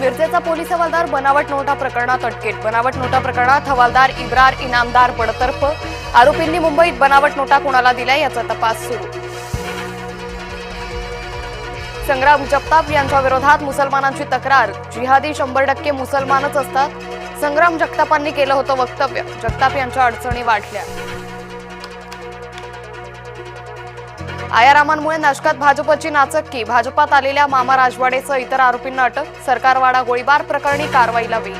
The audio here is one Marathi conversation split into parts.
मिरजेचा पोलीस हवालदार बनावट नोटा प्रकरणात अटकेत। बनावट नोटा प्रकरणात हवालदार इब्रार इनामदार बडतर्फ। आरोपींनी मुंबईत बनावट नोटा कोणाला दिल्या याचा तपास सुरू। संग्राम जगताप यांच्या विरोधात मुसलमानांची तक्रार। जिहादी 100% मुसलमानच असतात। संग्राम जगतापांनी केलं होतं वक्तव्य। जगताप यांच्या अडचणी वाढल्या। आयारामांमुळे नाशकात भाजपची नाचक्की। भाजपात आलेल्या मामा राजवाडेसह इतर आरोपींना अटक। सरकारवाडा गोळीबार प्रकरणी कारवाईला वेग।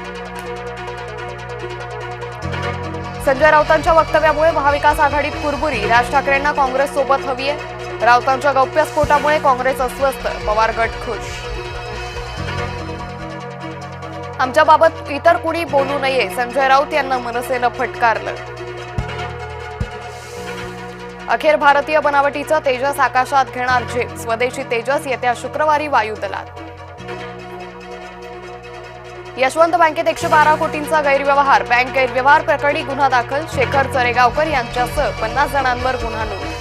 संजय राऊतांच्या वक्तव्यामुळे महाविकास आघाडीत कुरबुरी। राज ठाकरेंना काँग्रेस सोबत हवी आहे। राऊतांच्या गौप्यस्फोटामुळे काँग्रेस अस्वस्थ। पवार गट खुश। आमच्याबाबत इतर कुणी बोलू नये, संजय राऊत यांना मनसेनं फटकारलं। अखेर भारतीय बनावटीचा तेजस आकाशात घेणार झेप। स्वदेशी तेजस येत्या शुक्रवारी वायुदलात। यशवंत बँकेत 112 कोटींचा गैरव्यवहार। बँक गैरव्यवहार प्रकरणी गुन्हा दाखल। शेखर चरेगावकर यांच्यासह 50 जणांवर गुन्हा नोंद।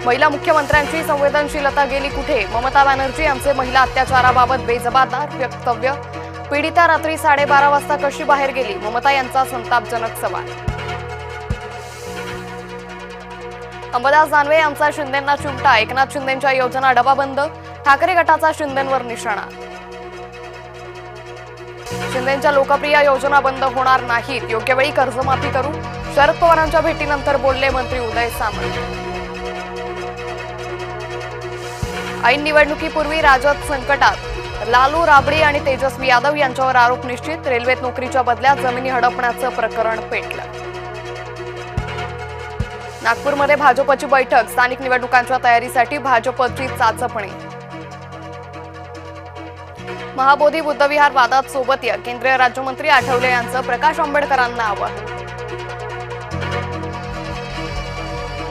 महिला मुख्यमंत्र्यांची संवेदनशीलता गेली कुठे? ममता बॅनर्जी यांचे महिला अत्याचाराबाबत बेजबाबदार वक्तव्य। पीडिता रात्री 12:30 वाजता कशी बाहेर गेली? ममता यांचा संतापजनक सवाल। अंबादास दानवे यांचा शिंदेंना चिमटा। एकनाथ शिंदेंच्या योजना डबाबंद। ठाकरे गटाचा शिंदेंवर निशाणा। शिंदेंच्या लोकप्रिय योजना बंद होणार नाहीत। योग्य वेळी कर्जमाफी करू। शरद पवारांच्या भेटीनंतर बोलले मंत्री उदय सामंत। ऐन निवडणुकीपूर्वी राजद संकटात। लालू राबडी आणि तेजस्वी यादव यांच्यावर आरोप निश्चित। रेल्वेत नोकरीच्या बदल्यात जमिनी हडपण्याचं प्रकरण पेटलं। नागपूरमध्ये भाजपची बैठक। स्थानिक निवडणुकांच्या तयारीसाठी भाजपची चाचपणी। महाबोधी बुद्धविहार वादात सोबत या। केंद्रीय राज्यमंत्री आठवले यांचं प्रकाश आंबेडकरांना आवाहन।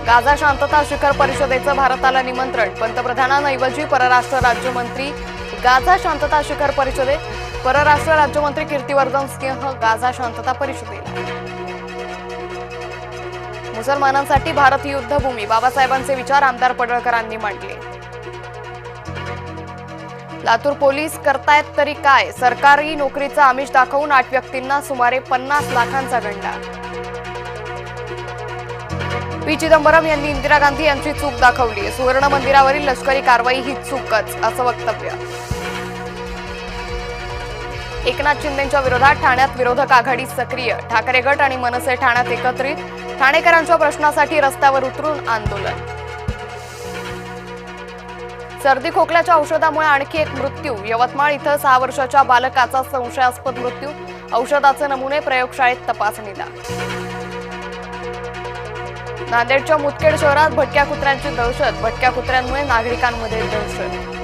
गाझा शांतता शिखर परिषदेचं भारताला निमंत्रण। पंतप्रधानांऐवजी परराष्ट्र राज्यमंत्री गाझा शांतता शिखर परिषदेत। परराष्ट्र राज्यमंत्री कीर्तिवर्धन सिंह गाझा शांतता परिषदेला। मुसलमानांसाठी भारत युद्धभूमी। बाबासाहेबांचे विचार आमदार पडळकरांनी मांडले। लातूर पोलीस करतायत तरी काय? सरकारी नोकरीचा आमिष दाखवून 8 व्यक्तींना सुमारे 50 लाखांचा गंडा। पी चिदंबरम यांनी इंदिरा गांधी यांची चूक दाखवली। सुवर्ण मंदिरावरील लष्करी कारवाई ही चूकच असं वक्तव्य। एकनाथ शिंदेंच्या विरोधात ठाण्यात विरोधक आघाडी सक्रिय। ठाकरे गट आणि मनसे ठाण्यात एकत्रित। ठाणेकरांच्या प्रश्नासाठी रस्त्यावर उतरून आंदोलन। सर्दी खोकल्याच्या औषधामुळे आणखी एक मृत्यू। यवतमाळ इथं 6 वर्षाच्या बालकाचा संशयास्पद मृत्यू। औषधाचे नमुने प्रयोगशाळेत तपासणीला। नांदेडच्या मुदखेड शहरात भटक्या कुत्र्यांची दहशत। भटक्या कुत्र्यांमुळे नागरिकांमध्ये दहशत।